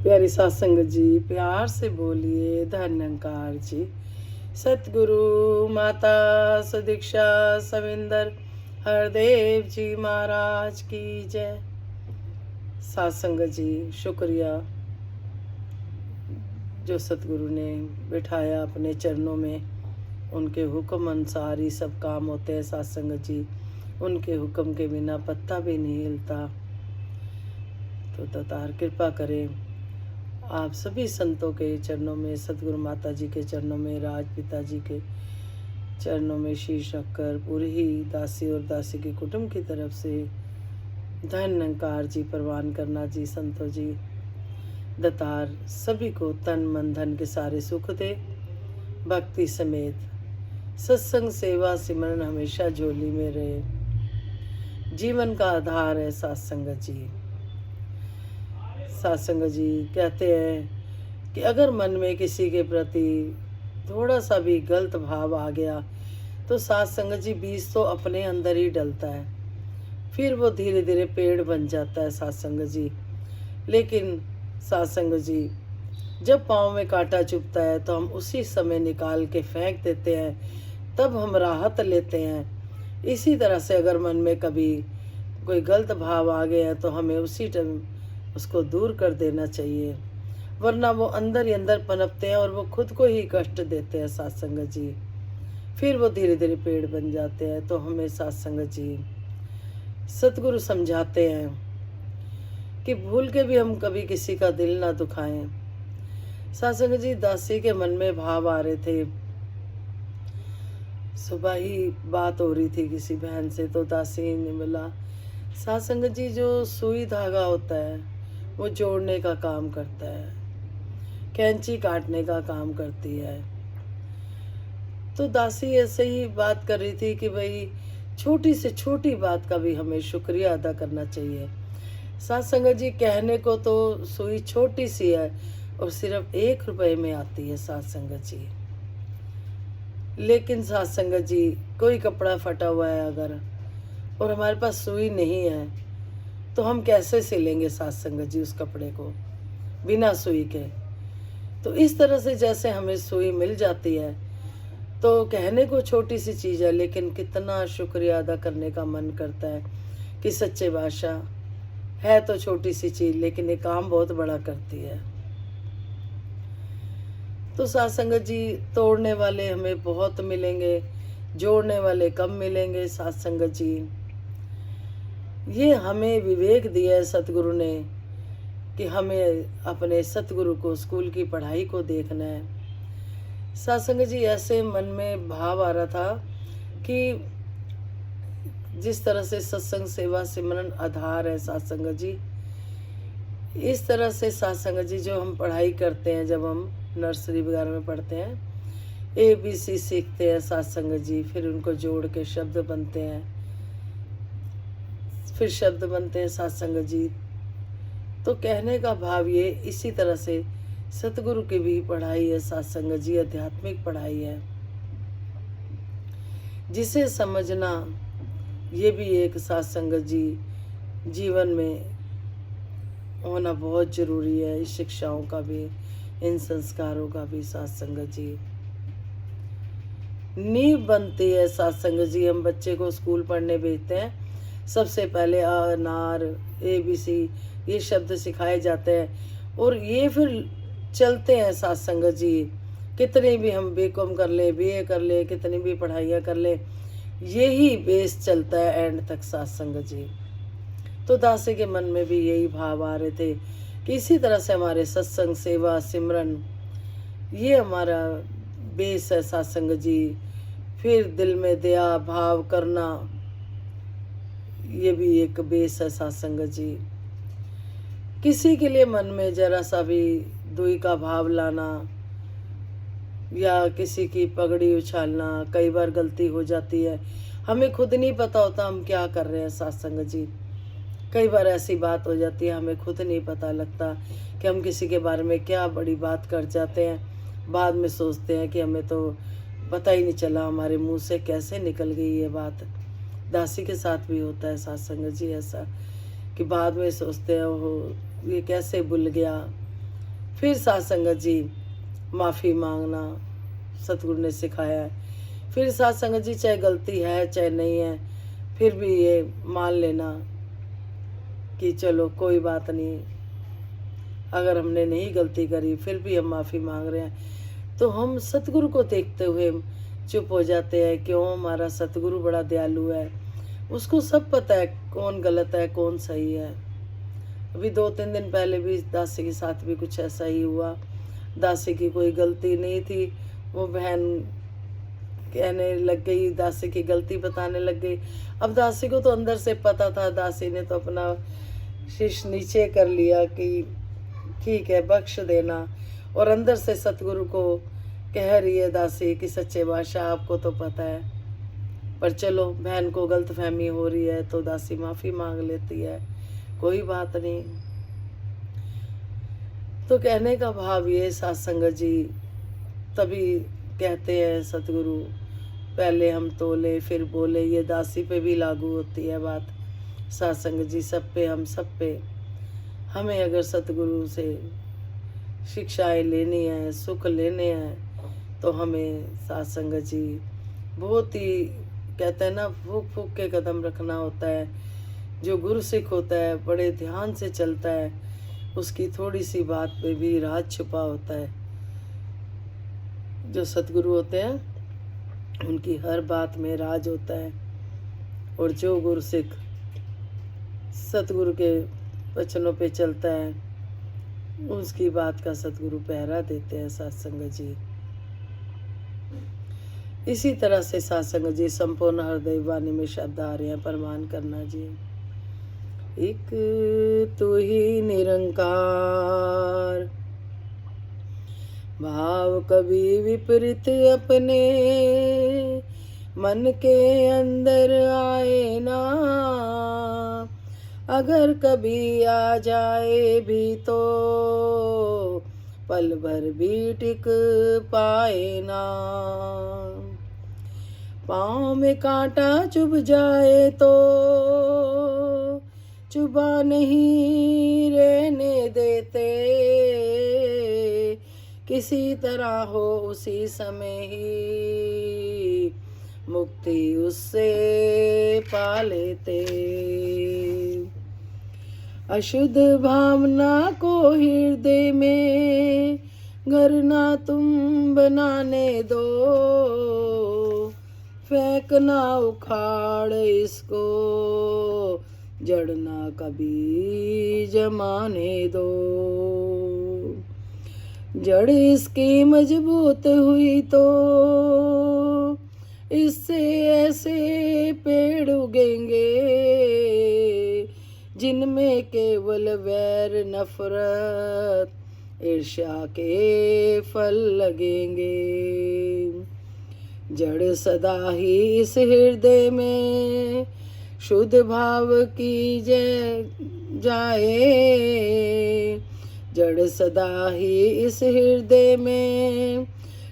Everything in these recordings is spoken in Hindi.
प्यारी सत्संग जी, प्यार से बोलिए धन्यंकार जी। सतगुरु माता सुदीक्षा सविंदर हरदेव जी महाराज की जय। सत्संग जी, शुक्रिया जो सतगुरु ने बिठाया अपने चरणों में। उनके हुक्म अनुसार ही सब काम होते हैं सत्संग जी। उनके हुक्म के बिना पत्ता भी नहीं हिलता। तो दातार कृपा करें आप सभी संतों के चरणों में, सतगुरु माता जी के चरणों में, राजपिता जी के चरणों में शीश रखकर पूरी ही दासी और दासी के कुटुंब की तरफ से धन्यंकार जी प्रवान करना जी। संतों जी, दातार सभी को तन मन धन के सारे सुख दे, भक्ति समेत सत्संग सेवा सिमरन हमेशा झोली में रहे। जीवन का आधार है सत्संग जी। सत्संग जी कहते हैं कि अगर मन में किसी के प्रति थोड़ा सा भी गलत भाव आ गया तो सत्संग जी बीज तो अपने अंदर ही डलता है, फिर वो धीरे धीरे पेड़ बन जाता है सत्संग जी। लेकिन सत्संग जी, जब पाँव में कांटा चुभता है तो हम उसी समय निकाल के फेंक देते हैं, तब हम राहत लेते हैं। इसी तरह से अगर मन में कभी कोई गलत भाव आ गया है तो हमें उसी टाइम उसको दूर कर देना चाहिए, वरना वो अंदर ही अंदर पनपते हैं और वो खुद को ही कष्ट देते हैं सत्संग जी। फिर वो धीरे धीरे पेड़ बन जाते हैं। तो हमें सत्संग जी सतगुरु समझाते हैं कि भूल के भी हम कभी किसी का दिल ना दुखाएं। सत्संग जी, दासी के मन में भाव आ रहे थे। सुबह ही बात हो रही थी किसी बहन से, तो दासी ने बोला सत्संग जी, जो सुई धागा होता है वो जोड़ने का काम करता है, कैंची काटने का काम करती है। तो दासी ऐसे ही बात कर रही थी कि भाई छोटी से छोटी बात का भी हमें शुक्रिया अदा करना चाहिए। सत्संग जी, कहने को तो सुई छोटी सी है और सिर्फ 1 रुपए में आती है सत्संग जी। लेकिन सत्संग जी, कोई कपड़ा फटा हुआ है अगर और हमारे पास सुई नहीं है तो हम कैसे सिलेंगे सत्संग जी उस कपड़े को बिना सुई के। तो इस तरह से जैसे हमें सुई मिल जाती है तो कहने को छोटी सी चीज़ है, लेकिन कितना शुक्रिया अदा करने का मन करता है कि सच्चे बादशाह है तो छोटी सी चीज़, लेकिन ये काम बहुत बड़ा करती है। तो सत्संग जी, तोड़ने वाले हमें बहुत मिलेंगे, जोड़ने वाले कम मिलेंगे। सत्संग जी, ये हमें विवेक दिया है सतगुरु ने कि हमें अपने सतगुरु को, स्कूल की पढ़ाई को देखना है। सत्संग जी, ऐसे मन में भाव आ रहा था कि जिस तरह से सत्संग सेवा सिमरन आधार है सत्संग जी, इस तरह से सत्संग जी जो हम पढ़ाई करते हैं, जब हम नर्सरी वगैरह में पढ़ते हैं, ABC सीखते हैं सत्संग जी, फिर उनको जोड़ के शब्द बनते हैं, फिर शब्द बनते हैं सत्संग जी। तो कहने का भाव ये, इसी तरह से सतगुरु की भी पढ़ाई है सत्संग जी, आध्यात्मिक पढ़ाई है, जिसे समझना ये भी एक सत्संग जी जीवन में होना बहुत जरूरी है। इस शिक्षाओं का भी, इन संस्कारों का भी सत्संग जी नींव बनती है। सत्संग जी, हम बच्चे को स्कूल पढ़ने भेजते हैं, सबसे पहले अनार ABC ये शब्द सिखाए जाते हैं और ये फिर चलते हैं सत्संग जी। कितनी भी हम BCom कर ले, BA कर ले, कितनी भी पढ़ाइयाँ कर ले, यही बेस चलता है एंड तक सत्संग जी। तो दासी के मन में भी यही भाव आ रहे थे कि इसी तरह से हमारे सत्संग सेवा सिमरन ये हमारा बेस है सत्संग जी। फिर दिल में दया भाव करना, ये भी एक बेस है सत्संग जी। किसी के लिए मन में जरा सा भी दुई का भाव लाना या किसी की पगड़ी उछालना, कई बार गलती हो जाती है, हमें खुद नहीं पता होता हम क्या कर रहे हैं सत्संग जी। कई बार ऐसी बात हो जाती है, हमें खुद नहीं पता लगता कि हम किसी के बारे में क्या बड़ी बात कर जाते हैं। बाद में सोचते हैं कि हमें तो पता ही नहीं चला हमारे मुंह से कैसे निकल गई ये बात। दासी के साथ भी होता है सत्संग जी ऐसा कि बाद में सोचते हैं वो ये कैसे भूल गया, फिर साथ संगत जी माफ़ी मांगना सतगुरु ने सिखाया है। फिर साथ संगत जी चाहे गलती है चाहे नहीं है, फिर भी ये मान लेना कि चलो कोई बात नहीं, अगर हमने नहीं गलती करी फिर भी हम माफ़ी मांग रहे हैं, तो हम सतगुरु को देखते हुए चुप हो जाते हैं। क्यों? हमारा सतगुरु बड़ा दयालु है, उसको सब पता है कौन गलत है कौन सही है। अभी 2-3 दिन पहले भी दासी के साथ भी कुछ ऐसा ही हुआ। दासी की कोई गलती नहीं थी, वो बहन कहने लग गई, दासी की गलती बताने लग गई। अब दासी को तो अंदर से पता था, दासी ने तो अपना शीश नीचे कर लिया कि ठीक है बख्श देना, और अंदर से सतगुरु को कह रही है दासी कि सच्चे बादशाह आपको तो पता है, पर चलो बहन को गलतफहमी हो रही है तो दासी माफ़ी मांग लेती है, कोई बात नहीं। तो कहने का भाव ये साथ संगत जी, तभी कहते हैं सतगुरु पहले हम तोले फिर बोले, ये दासी पे भी लागू होती है बात साथ संगत जी, सब पे, हम सब पे। हमें अगर सतगुरु से शिक्षाएं लेनी है, सुख लेने हैं, तो हमें साथ संगत जी बहुत ही कहते हैं ना फूक फूक के कदम रखना होता है। जो गुरु सिख होता है बड़े ध्यान से चलता है, उसकी थोड़ी सी बात पे भी राज छुपा होता है। जो सतगुरु होते हैं उनकी हर बात में राज होता है, और जो गुरु सिख सतगुरु के वचनों पे चलता है उसकी बात का सतगुरु पहरा देते हैं साथ संगत जी। इसी तरह से साथ संगत जी संपूर्ण हृदय वाणी में शब्द आ रहे हैं, प्रमाण करना जी। एक तू ही निरंकार, भाव कभी विपरीत अपने मन के अंदर आए ना, अगर कभी आ जाए भी तो पल भर भी टिक पाए ना। पाँव में कांटा चुभ जाए तो चुभा नहीं रहने देते, किसी तरह हो उसी समय ही मुक्ति उससे पा लेते। अशुद्ध भावना को हृदय में घर ना तुम बनाने दो, फेंकना उखाड़ इसको जड़ ना कभी जमाने दो। जड़ इसकी मजबूत हुई तो इससे ऐसे पेड़ उगेंगे जिनमें केवल वैर नफरत ईर्ष्या के फल लगेंगे। जड़ सदा ही इस हृदय में शुद्ध भाव की जाए, जड़ सदा ही इस हृदय में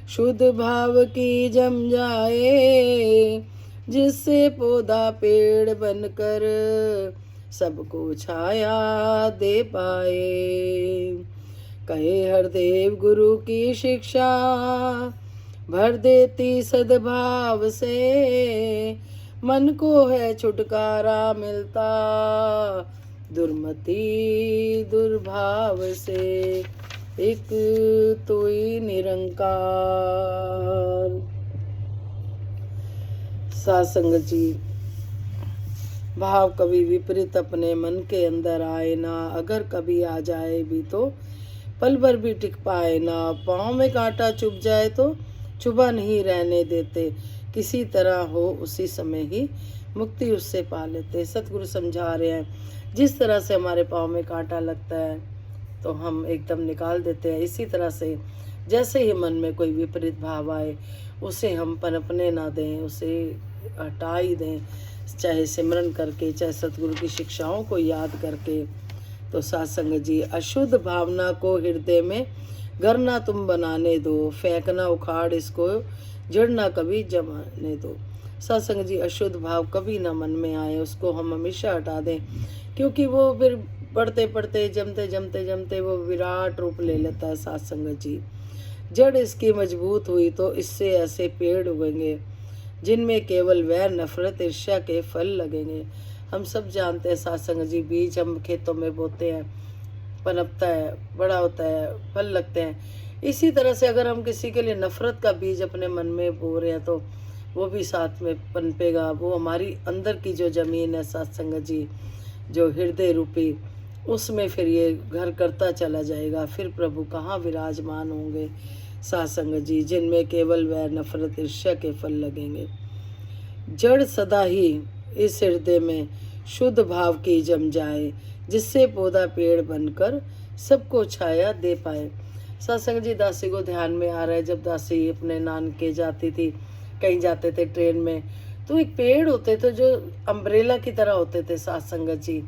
शुद्ध भाव की जम जाए, जिससे पौधा पेड़ बनकर सबको छाया दे पाए। कहे हरदेव गुरु की शिक्षा भर देती सद्भाव से, मन को है छुटकारा मिलता दुर्मति दुर्भाव से। एक तू ही निरंकार। साथ संगत जी, भाव कभी विपरीत अपने मन के अंदर आए ना, अगर कभी आ जाए भी तो पल भर भी टिक पाए ना। पाँव में कांटा चुभ जाए तो चुभा नहीं रहने देते, किसी तरह हो उसी समय ही मुक्ति उससे पा लेते। सतगुरु समझा रहे हैं, जिस तरह से हमारे पाँव में कांटा लगता है तो हम एकदम निकाल देते हैं, इसी तरह से जैसे ही मन में कोई विपरीत भाव आए उसे हम पनपने ना दें, उसे हटा ही दें, चाहे सिमरन करके चाहे सतगुरु की शिक्षाओं को याद करके। तो साथ संगत जी, अशुद्ध भावना को हृदय में घर ना तुम बनाने दो, फेंकना उखाड़ इसको जड़ ना कभी जमाने दो। साथ संगत जी, अशुद्ध भाव कभी ना मन में आए, उसको हम हमेशा हटा दें, क्योंकि वो फिर पढ़ते पढ़ते जमते जमते जमते वो विराट रूप ले लेता है साथ संगत जी। जड़ इसकी मजबूत हुई तो इससे ऐसे पेड़ उगेंगे जिनमें केवल वैर नफरत ईर्ष्या के फल लगेंगे। हम सब जानते हैं साथ संगत जी, बीज हम खेतों में बोते हैं, पनपता है, बड़ा होता है, फल लगते हैं। इसी तरह से अगर हम किसी के लिए नफरत का बीज अपने मन में बो रहे हैं तो वो भी साथ में पनपेगा। वो हमारी अंदर की जो ज़मीन है साथ संगत जी, जो हृदय रूपी, उसमें फिर ये घर करता चला जाएगा। फिर प्रभु कहाँ विराजमान होंगे साथ संगत जी, जिनमें केवल वैर नफरत ईर्ष्या के फल लगेंगे। जड़ सदा ही इस हृदय में शुद्ध भाव की जम जाए, जिससे पौधा पेड़ बनकर सबको छाया दे पाए। सत्संग जी, दासी को ध्यान में आ रहा है, जब दासी अपने नानके जाती थी, कहीं जाते थे ट्रेन में, तो एक पेड़ होते थे जो अम्ब्रेला की तरह होते थे साथ संगत जी।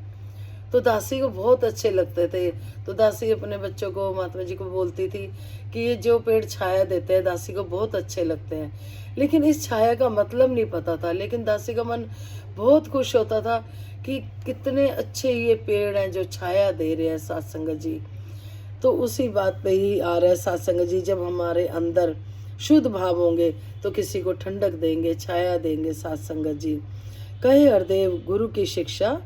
तो दासी को बहुत अच्छे लगते थे। तो दासी अपने बच्चों को, महात्मा जी को बोलती थी कि ये जो पेड़ छाया देते हैं दासी को बहुत अच्छे लगते हैं। लेकिन इस छाया का मतलब नहीं पता था, लेकिन दासी का मन बहुत खुश होता था कि कितने अच्छे ये पेड़ हैं जो छाया दे रहे हैं साथ संगत जी। तो उसी बात पे ही आ रहा है साथ संगत जी, जब हमारे अंदर शुद्ध भाव होंगे तो किसी को ठंडक देंगे, छाया देंगे साथ संगत जी। कहे हरदेव गुरु की शिक्षा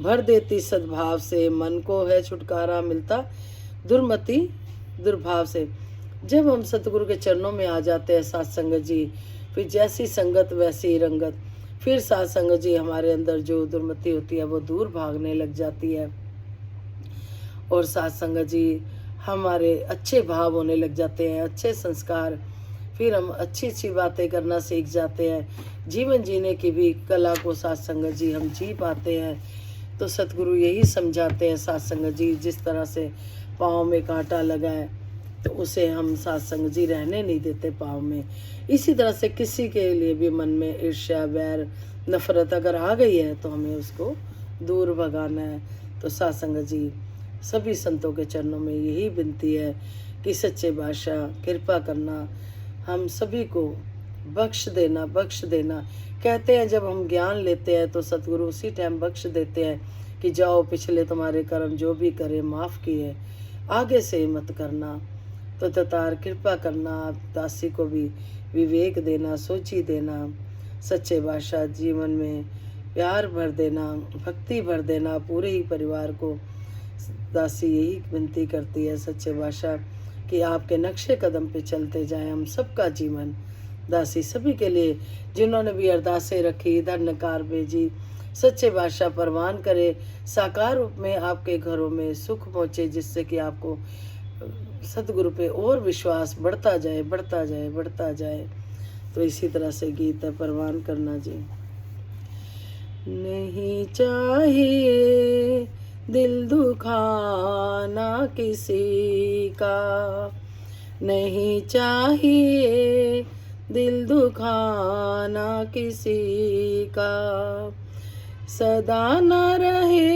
भर देती सद्भाव से, मन को है छुटकारा मिलता दुर्मति दुर्भाव से। जब हम सतगुरु के चरणों में आ जाते हैं साथ संगत जी, फिर जैसी संगत वैसी ही रंगत। फिर साथ संगत जी हमारे अंदर जो दुर्मति होती है वो दूर भागने लग जाती है, और साथ संगत जी हमारे अच्छे भाव होने लग जाते हैं, अच्छे संस्कार। फिर हम अच्छी अच्छी बातें करना सीख जाते हैं, जीवन जीने की भी कला को साथ संगत जी हम जी पाते हैं। तो सतगुरु यही समझाते हैं साथ संगत जी, जिस तरह से पाँव में कांटा लगा है तो उसे हम साथ संगत जी रहने नहीं देते पाँव में। इसी तरह से किसी के लिए भी मन में ईर्ष्या वैर नफरत अगर आ गई है तो हमें उसको दूर भगाना है। तो साथ संगत जी सभी संतों के चरणों में यही विनती है कि सच्चे बादशाह कृपा करना, हम सभी को बख्श देना, बख्श देना। कहते हैं जब हम ज्ञान लेते हैं तो सतगुरु उसी टाइम बख्श देते हैं कि जाओ पिछले तुम्हारे कर्म जो भी करे माफ़ किए, आगे से मत करना। तो ततार कृपा करना, दासी को भी विवेक देना, सोची देना, सच्चे बादशाह जीवन में प्यार भर देना, भक्ति भर देना पूरे ही परिवार को। दासी यही विनती करती है सच्चे बादशाह कि आपके नक्शे कदम पे चलते जाएं हम सबका जीवन। दासी सभी के लिए जिन्होंने भी अरदासें रखी, धन्यकार भेजी, सच्चे बादशाह परवान करे साकार रूप में आपके घरों में सुख पहुँचे, जिससे कि आपको सतगुरु पे और विश्वास बढ़ता जाए, बढ़ता जाए, बढ़ता जाए। तो इसी तरह से गीत है, परवान करना जी। नहीं चाहिए दिल दुखाना किसी का, नहीं चाहिए दिल दुखाना किसी का, सदा न रहे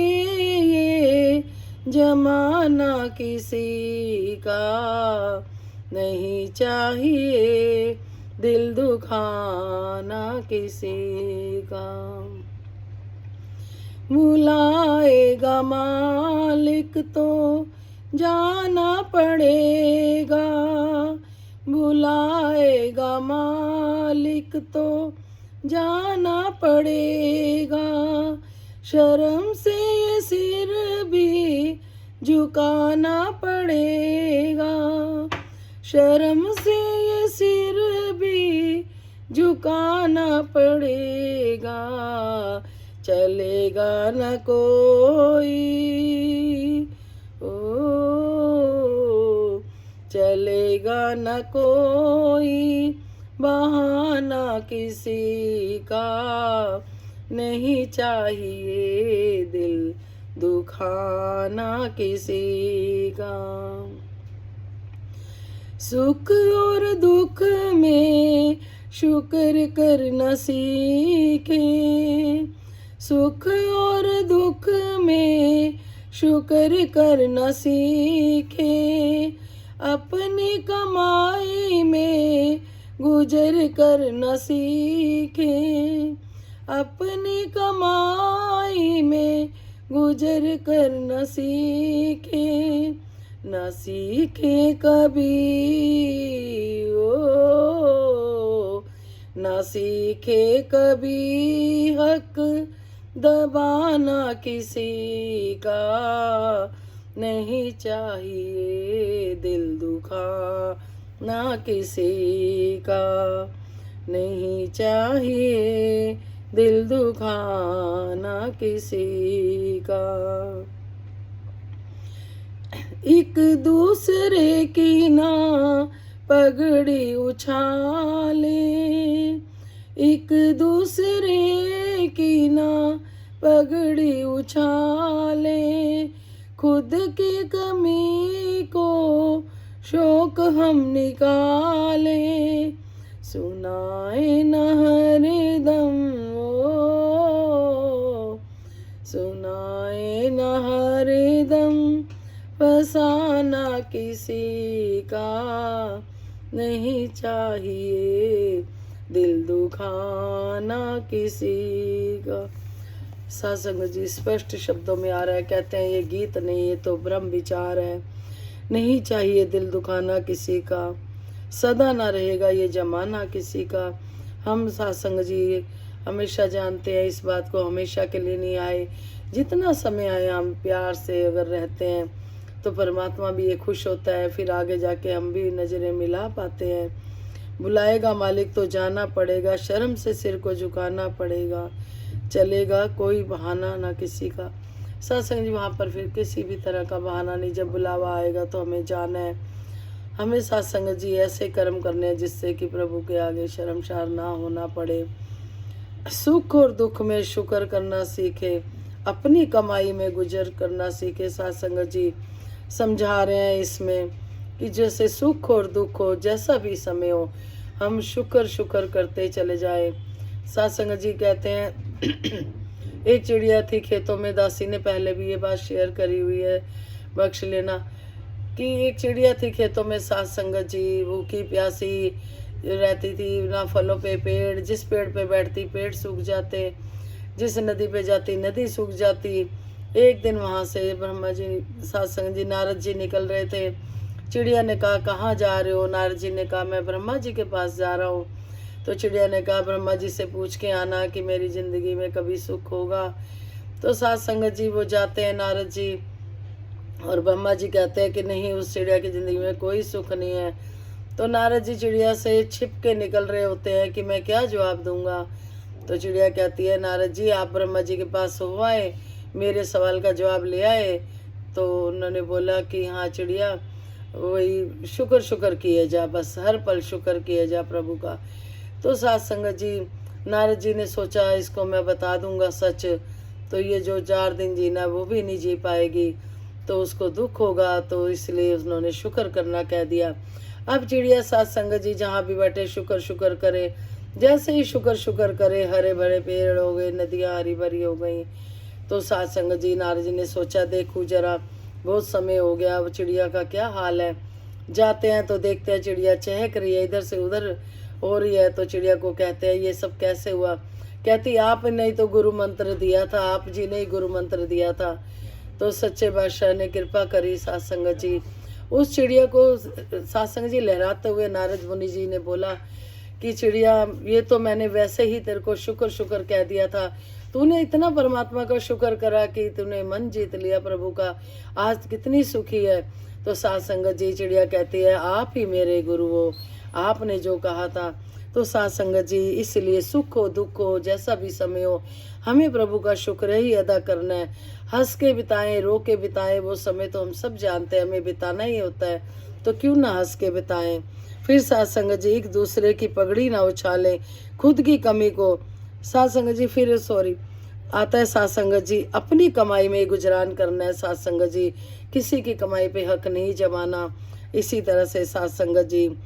ये जमाना किसी का, नहीं चाहिए दिल दुखाना किसी का। बुलाएगा मालिक तो जाना पड़ेगा, बुलाएगा मालिक तो जाना पड़ेगा, शर्म से ये सिर भी झुकाना पड़ेगा, शर्म से ये सिर भी झुकाना पड़ेगा, चलेगा न कोई, ओ चलेगा न कोई बहाना किसी का, नहीं चाहिए दिल दुखाना किसी का। सुख और दुख में शुक्र करना सीखे, सुख और दुख में शुक्र करना सीखे, अपनी कमाई में गुजर करना सीखे, अपनी कमाई में गुजर कर न सीखे, न सीखे कभी ओ, न सीखे कभी हक दबाना किसी का, नहीं चाहिए दिल दुखाना किसी का, नहीं चाहिए दिल दुखाना किसी का। एक दूसरे की ना पगड़ी उछाले, एक दूसरे की ना पगड़ी उछाले, खुद की कमी को शौक हम निकाले, सुनाए न हरदम ओ, सुनाए न हरदम फसाना किसी का, नहीं चाहिए दिल दुखाना किसी का। सत्संग जी स्पष्ट शब्दों में आ रहा है, कहते हैं ये गीत नहीं, ये तो ब्रह्म विचार है। नहीं चाहिए दिल दुखाना किसी का, सदा ना रहेगा ये जमाना किसी का। हम सत्संग जी हमेशा जानते हैं इस बात को, हमेशा के लिए नहीं आए। जितना समय आए हम प्यार से अगर रहते हैं तो परमात्मा भी ये खुश होता है, फिर आगे जाके हम भी नजरें मिला पाते हैं। बुलाएगा मालिक तो जाना पड़ेगा, शर्म से सिर को झुकाना पड़ेगा, चलेगा कोई बहाना ना किसी का। सत्संग जी वहाँ पर फिर किसी भी तरह का बहाना नहीं, जब बुलावा आएगा तो हमें जाना है। हमें सत्संग जी ऐसे कर्म करने हैं जिससे कि प्रभु के आगे शर्मसार ना होना पड़े। सुख और दुख में शुक्र करना सीखे, अपनी कमाई में गुजर करना सीखे। सत्संग जी समझा रहे हैं इसमें कि जैसे सुख और दुख हो, जैसा भी समय हो, हम शुक्र करते चले जाए। सत्संग जी कहते हैं एक चिड़िया थी खेतों में, दासी ने पहले भी ये बात शेयर करी हुई है, बख्श लेना, कि एक चिड़िया थी खेतों में। सत्संग जी भूखी प्यासी रहती थी, ना फलों पे पेड़, जिस पेड़ पे बैठती पेड़ सूख जाते, जिस नदी पे जाती नदी सूख जाती। एक दिन वहाँ से ब्रह्मा जी सत्संग जी नारद जी निकल रहे थे। चिड़िया ने कहा कहाँ जा रहे हो? नारद जी ने कहा मैं ब्रह्मा जी के पास जा रहा हूँ। तो चिड़िया ने कहा ब्रह्मा जी से पूछ के आना कि मेरी जिंदगी में कभी सुख होगा। तो सत्संग जी वो जाते हैं नारद जी, और ब्रह्मा जी कहते हैं कि नहीं, उस चिड़िया की जिंदगी में कोई सुख नहीं है। तो नारद जी चिड़िया से छिप के निकल रहे होते हैं कि मैं क्या जवाब दूंगा। तो चिड़िया कहती है नारद जी आप ब्रह्मा जी के पास हो आए, मेरे सवाल का जवाब ले आए। तो उन्होंने बोला कि हाँ चिड़िया, वही शुक्र किए जा, बस हर पल शुक्र किए जा प्रभु का। तो सत्संग जी नारद जी ने सोचा इसको मैं बता दूंगा सच, तो ये जो 4 दिन जीना वो भी नहीं जी पाएगी, तो उसको दुख होगा, तो इसलिए उन्होंने शुक्र करना कह दिया। अब चिड़िया सत्संग जी जहाँ भी बैठे शुक्र करे। जैसे ही शुक्र करे, हरे भरे पेड़ हो गए, नदियाँ हरी भरी हो गई। तो सत्संग जी नारद जी ने सोचा देखूं जरा, बहुत समय हो गया, अब चिड़िया का क्या हाल है। जाते हैं तो देखते हैं चिड़िया चहक रही है, इधर से उधर हो रही है। तो चिड़िया को कहते हैं ये सब कैसे हुआ? कहती आपने ही तो गुरु मंत्र दिया था, आप जी ने ही गुरु मंत्र दिया था। तो सच्चे बादशाह ने कृपा करी सत्संग जी। उस चिड़िया को सत्संग जी लहराते हुए नारद मुनि जी ने बोला कि चिड़िया ये तो मैंने वैसे ही तेरे को शुक्र कह दिया था, तूने इतना परमात्मा का शुक्र करा कि तूने मन जीत लिया प्रभु का, आज कितनी सुखी है। तो सत्संग जी चिड़िया कहती है आप ही मेरे गुरु हो, आपने जो कहा था। तो सत्संग जी इसलिए सुख हो दुख हो जैसा भी समय हो, हमें प्रभु का शुक्र ही अदा करना है। हंस के बिताएं, रो के बिताएं, वो समय तो हम सब जानते हैं हमें बिताना ही होता है, तो क्यों ना हंस के बिताएं। फिर सत्संग जी एक दूसरे की पगड़ी ना उछालें, खुद की कमी को सत्संग जी फिर आता है सत्संग जी अपनी कमाई में गुजरान करना है। सत्संग जी किसी की कमाई पे हक नहीं जमाना। इसी तरह से सत्संग जी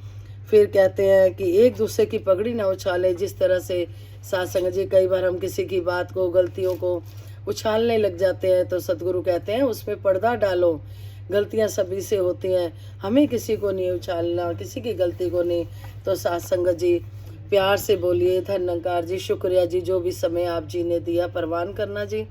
फिर कहते हैं कि एक दूसरे की पगड़ी ना उछाले। जिस तरह से सत्संग जी कई बार हम किसी की बात को, गलतियों को उछालने लग जाते हैं, तो सदगुरु कहते हैं उसमें पर्दा डालो, गलतियां सभी से होती हैं, हमें किसी को नहीं उछालना, किसी की गलती को नहीं। तो सत्संग जी प्यार से बोलिए धन्यकार जी, शुक्रिया जी, जो भी समय आप जी ने दिया परवान करना जी।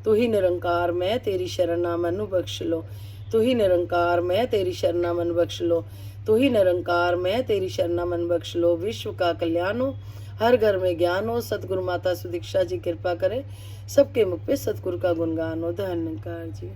तू ही निरंकार मैं तेरी शरणा मनु बख्श लो, तू ही निरंकार मैं तेरी शरणा मन बख्श लो, तू ही निरंकार मैं तेरी शरणा मन बख्श लो। विश्व का कल्याण हो, हर घर में ज्ञान हो, सतगुरु माता सुदीक्षा जी कृपा करे, सबके मुख पे सतगुरु का गुणगान हो। धन्यकार जी।